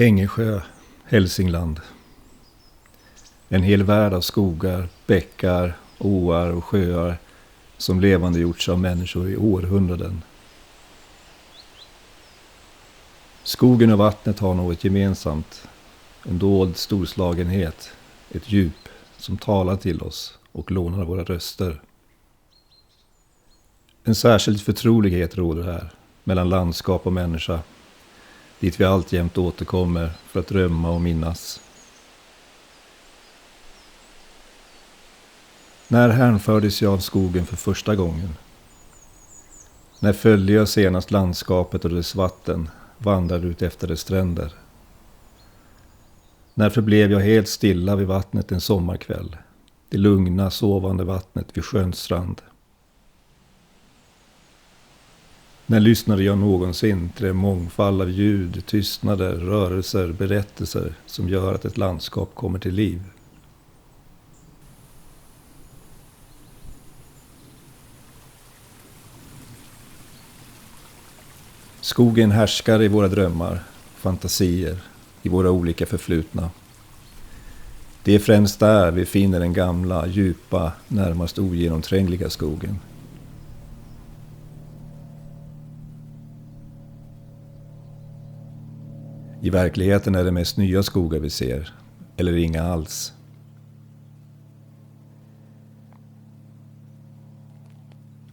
Ängesjö, Hälsingland. En hel värld av skogar, bäckar, åar och sjöar som levande gjorts av människor i århundraden. Skogen och vattnet har något gemensamt. En dold storslagenhet, ett djup som talar till oss och lånar våra röster. En särskild förtrolighet råder här mellan landskap och människa, dit vi alltjämt återkommer för att drömma och minnas. När hänfördes jag av skogen för första gången? När följde jag senast landskapet och dess vatten vandrade ut efter dess stränder? När förblev jag helt stilla vid vattnet en sommarkväll? Det lugna, sovande vattnet vid sjöns strand. När lyssnade jag någonsin till en mångfald av ljud, tystnader, rörelser, berättelser som gör att ett landskap kommer till liv? Skogen härskar i våra drömmar, fantasier, i våra olika förflutna. Det är främst där vi finner den gamla, djupa, närmast ogenomträngliga skogen. I verkligheten är det mest nya skogar vi ser, eller inga alls.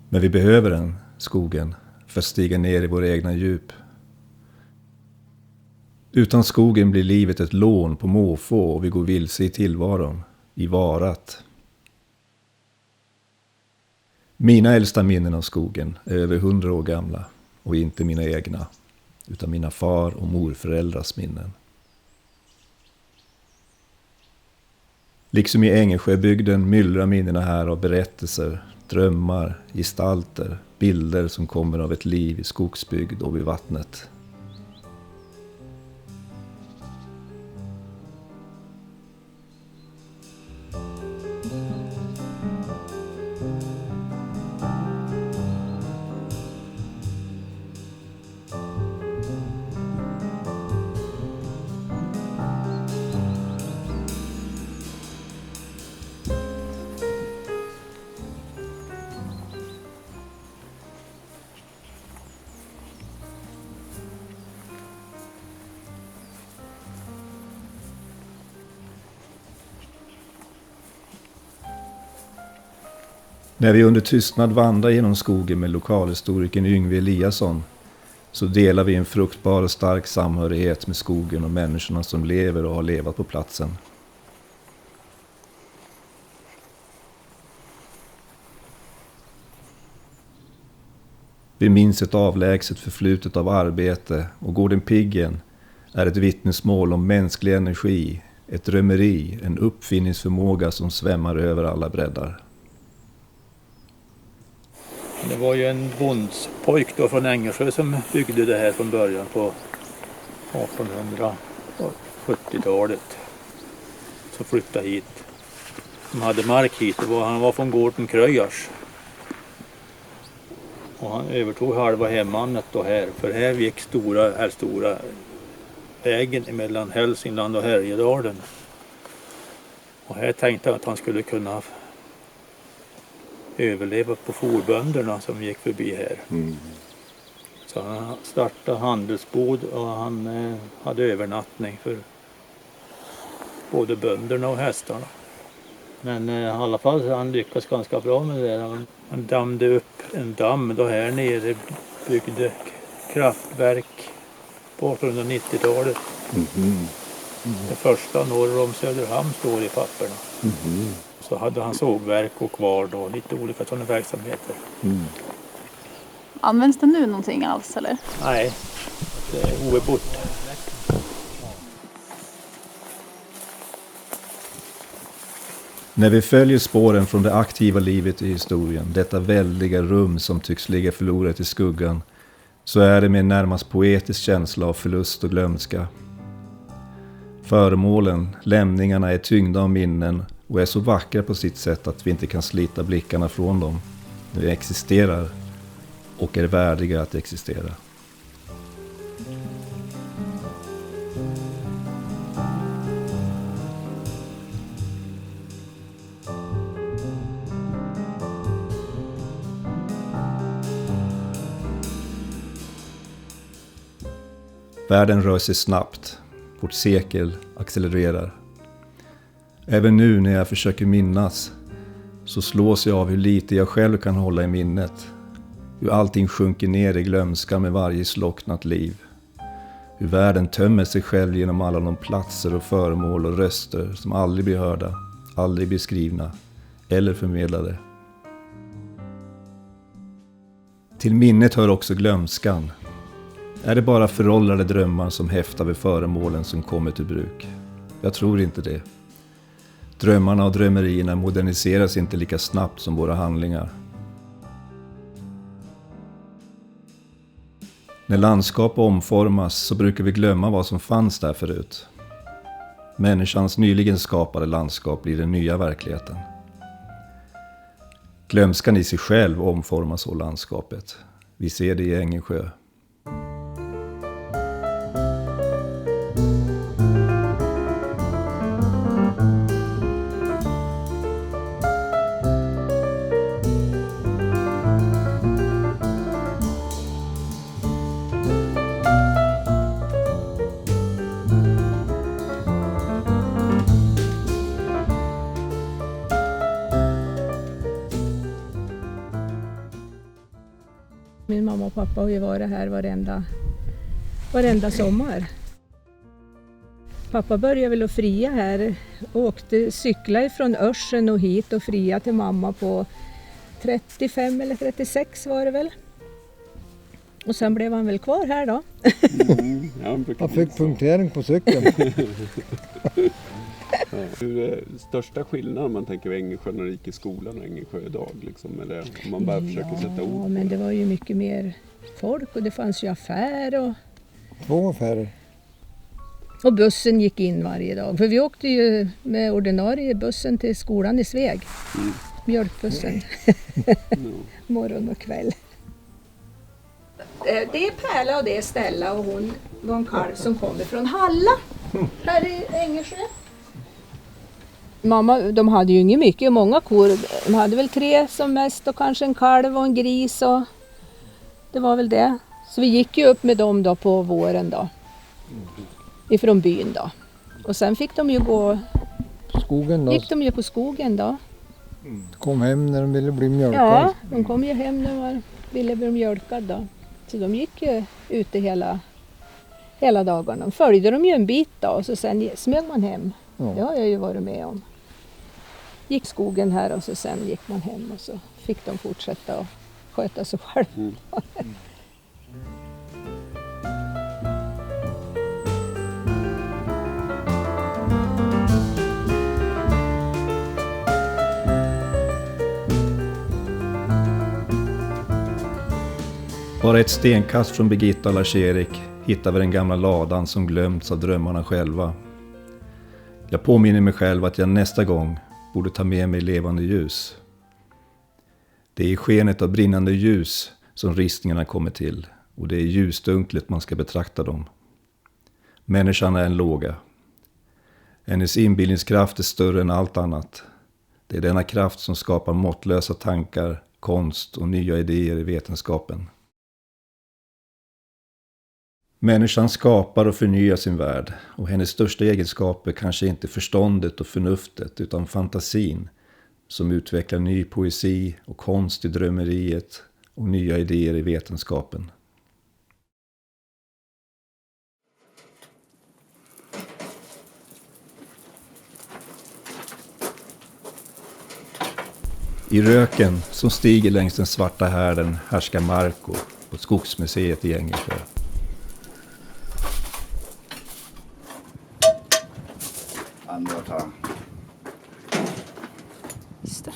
Men vi behöver den, skogen, för att stiga ner i våra egna djup. Utan skogen blir livet ett lån på måfå och vi går vilse i tillvaron, i varat. Mina äldsta minnen av skogen är över 100 år gamla och inte mina egna, utan mina far- och morföräldrars minnen. Liksom i Ängesjöbygden myllrar minnena här av berättelser, drömmar, gestalter, bilder som kommer av ett liv i skogsbygd och vid vattnet. När vi under tystnad vandrar genom skogen med lokalhistorikern Yngve Eliasson så delar vi en fruktbar och stark samhörighet med skogen och människorna som lever och har levat på platsen. Vi minns ett avlägset förflutet av arbete och Gården Piggen är ett vittnesmål om mänsklig energi, ett drömmeri, en uppfinningsförmåga som svämmar över alla breddar. Det var ju en bondspojk då från Ängesjö som byggde det här från början på 1870-talet. Som flyttade hit. De hade mark hit. Han var från gården Kröjars. Och han övertog halva hemmanet då här. För här gick stora vägen mellan Hälsingland och Härjedalen. Och här tänkte jag att han skulle kunna överleva på forbönderna som gick förbi här. Mm. Så han startade handelsbod och han hade övernattning för både bönderna och hästarna. Men i alla fall så han lyckades ganska bra med det. Han dammade upp en damm då här nere, byggde kraftverk på 1890-talet. Mm. Det första norr om Söderhamn står i papperna. Mm. Så hade han sågverk och kvar och lite olika sådana verksamheter. Mm. Används det nu någonting alls eller? Nej, det är obebott. När vi följer spåren från det aktiva livet i historien, detta väldiga rum som tycks ligga förlorat i skuggan, så är det med en närmast poetisk känsla av förlust och glömska. Föremålen, lämningarna är tyngda av minnen och är så vackra på sitt sätt att vi inte kan slita blickarna från dem. De existerar och är värdiga att existera. Världen rör sig snabbt. Vårt sekel accelererar. Även nu när jag försöker minnas så slås jag av hur lite jag själv kan hålla i minnet. Hur allting sjunker ner i glömska med varje slocknat liv. Hur världen tömmer sig själv genom alla de platser och föremål och röster som aldrig blir hörda, aldrig beskrivna eller förmedlade. Till minnet hör också glömskan. Är det bara föråldrade drömmar som häftar vid föremålen som kommer till bruk? Jag tror inte det. Drömmarna och drömmerierna moderniseras inte lika snabbt som våra handlingar. När landskap omformas så brukar vi glömma vad som fanns där förut. Människans nyligen skapade landskap blir den nya verkligheten. Glömskan i sig själv omformas så landskapet. Vi ser det i Ängelsjö. Min mamma och pappa har ju varit här varenda sommar. Pappa började väl att fria här. Cykla från Örsen och hit och fria till mamma på 35 eller 36 var det väl. Och sen blev han väl kvar här då. Han fick punktering på cykeln. Hur är största skillnaden om man tänker på Ängelsjö när det gick i skolan och Ängelsjö idag? Liksom, eller om man bara försöker sätta ord på men det var ju mycket mer folk och det fanns ju affär. 2 affärer. Och bussen gick in varje dag. För vi åkte ju med ordinarie bussen till skolan i Sveg. Mjölkbussen. Morgon och kväll. Det är Pärla och det är Stella och hon var en kalv som kommer från Halla. Här i Ängelsjö. Mamma, de hade ju inget mycket, många kor. De hade väl 3 som mest och kanske en kalv och en gris och det var väl det. Så vi gick ju upp med dem då på våren då. Ifrån byn då. Och sen fick de ju gå Skogen då. Gick de ju på skogen då. Kom hem när de ville bli mjölkade. Ja, de kom ju hem när de ville bli mjölkade då. Så de gick ju ute hela dagarna. Följde de ju en bit då och så sen smög man hem. Ja. Det har jag ju varit med om. Gick skogen här och så sen gick man hem och så fick de fortsätta att sköta sig själv. Bara ett stenkast från Birgitta och Lars-Erik hittar vi den gamla ladan som glömts av drömmarna själva. Jag påminner mig själv att jag nästa gång borde ta med mig levande ljus. Det är i skenet av brinnande ljus som ristningarna kommer till och det är ljusdunklet man ska betrakta dem. Människan är en låga. Hennes inbildningskraft är större än allt annat. Det är denna kraft som skapar måttlösa tankar, konst och nya idéer i vetenskapen. Människan skapar och förnyar sin värld och hennes största egenskaper kanske inte förståndet och förnuftet utan fantasin som utvecklar ny poesi och konst i drömmeriet och nya idéer i vetenskapen. I röken som stiger längs den svarta härden härskar Marco på Skogsmuseet i Ängelsjö. Andra tar.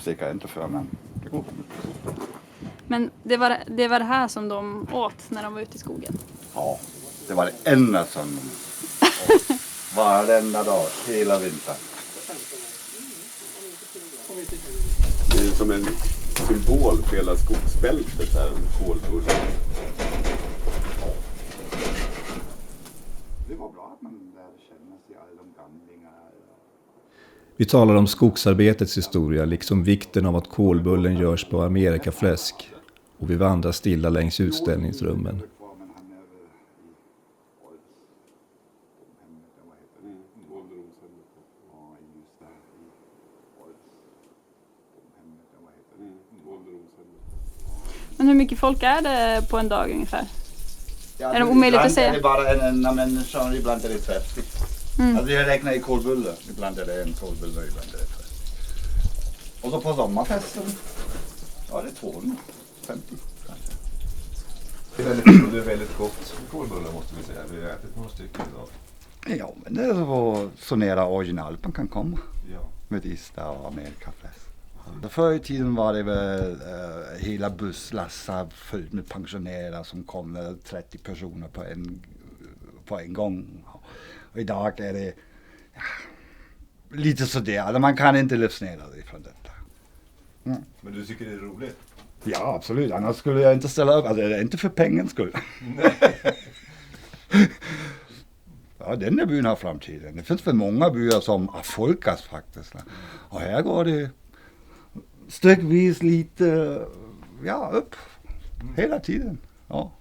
Sticker inte för men det går. Men det var det här som de åt när de var ute i skogen? Ja, det var det enda som de åt. Varenda dag, hela vintern. Det är som en symbol för hela skogsbältet här, kolbullen. Det var bra att man lärde känna sig alla de gamlingar. Vi talar om skogsarbetets historia liksom vikten av att kolbullen görs på amerikafläsk och vi vandrar stilla längs utställningsrummen. Men hur mycket folk är det på en dag ungefär? Ja, är det omöjligt att säga? Ibland är det bara en enda människa, ibland är det 30. Alltså jag räknar i kolbuller. Ibland är det en kolbuller, ibland är det 30. Och så på sommarfesten, ja det är 250 kanske. Det är väldigt gott kolbullar måste vi säga. Vi har ätit några stycken idag. Ja, men det är så nära original man kan komma. Ja. Med Ystad och Amerikafläsk. Förr i tiden var det väl hela busslassar fullt med pensionärer som kom 30 personer på en gång. Och idag är det lite sådär, alltså man kan inte livsnära det från detta. Mm. Men du tycker det är roligt? Ja, absolut. Annars skulle jag inte ställa upp. Alltså det är inte för pengens skull. Ja, den där byn har framtiden. Det finns väl många byar som avfolkas faktiskt. Och här går det sträckvis lite upp hela tiden. Ja.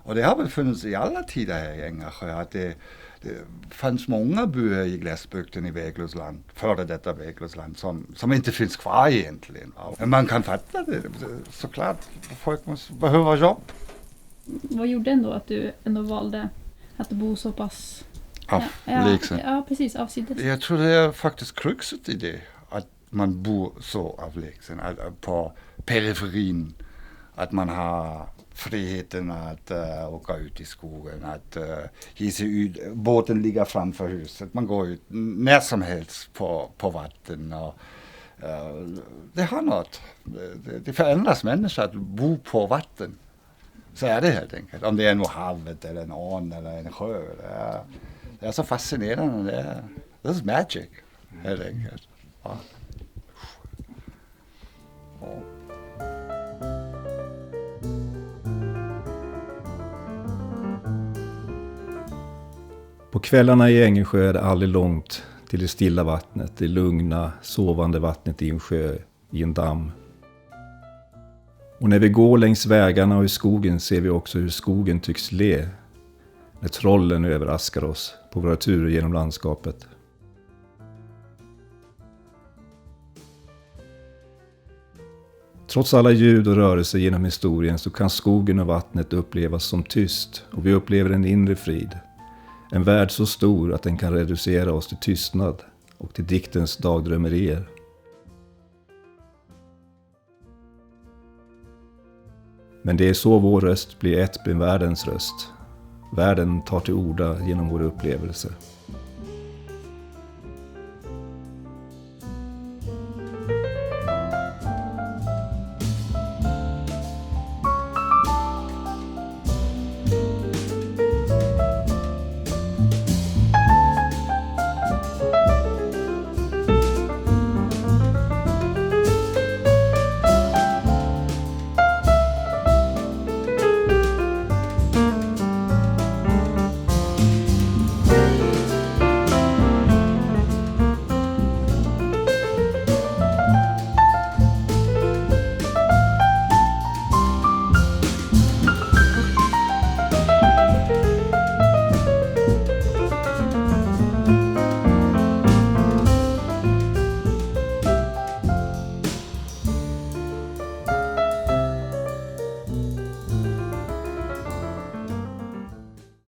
Och det har väl funnits i alla tider här i Ängersjö att det fanns många byar i glesbygden i Väglösland, före detta Väglösland, som inte finns kvar egentligen. Men man kan fatta det, såklart. Folk måste behöva jobb. Vad gjorde ändå att du ändå valde att bo så pass Avlägsen. Ja, precis, avsides. Jag tror det är faktiskt kruxet i det, att man bor så avlägsen, på periferin, att man har friheten att åka ut i skogen, att ge sig ut, båten ligger framför huset, man går ut när som helst på vatten och det har något. Det förändras människor att bo på vatten. Så är det helt enkelt. Om det är nog havet eller en ån eller en sjö. Det är så fascinerande. Det är magic helt enkelt. Ja. Ja. På kvällarna i Ängersjö är det aldrig långt till det stilla vattnet, det lugna, sovande vattnet i en sjö, i en damm. Och när vi går längs vägarna och i skogen ser vi också hur skogen tycks le, när trollen överraskar oss på våra turer genom landskapet. Trots alla ljud och rörelser genom historien så kan skogen och vattnet upplevas som tyst och vi upplever en inre frid. En värld så stor att den kan reducera oss till tystnad och till diktens dagdrömmerier. Men det är så vår röst blir ett med världens röst. Världen tar till orda genom vår upplevelse.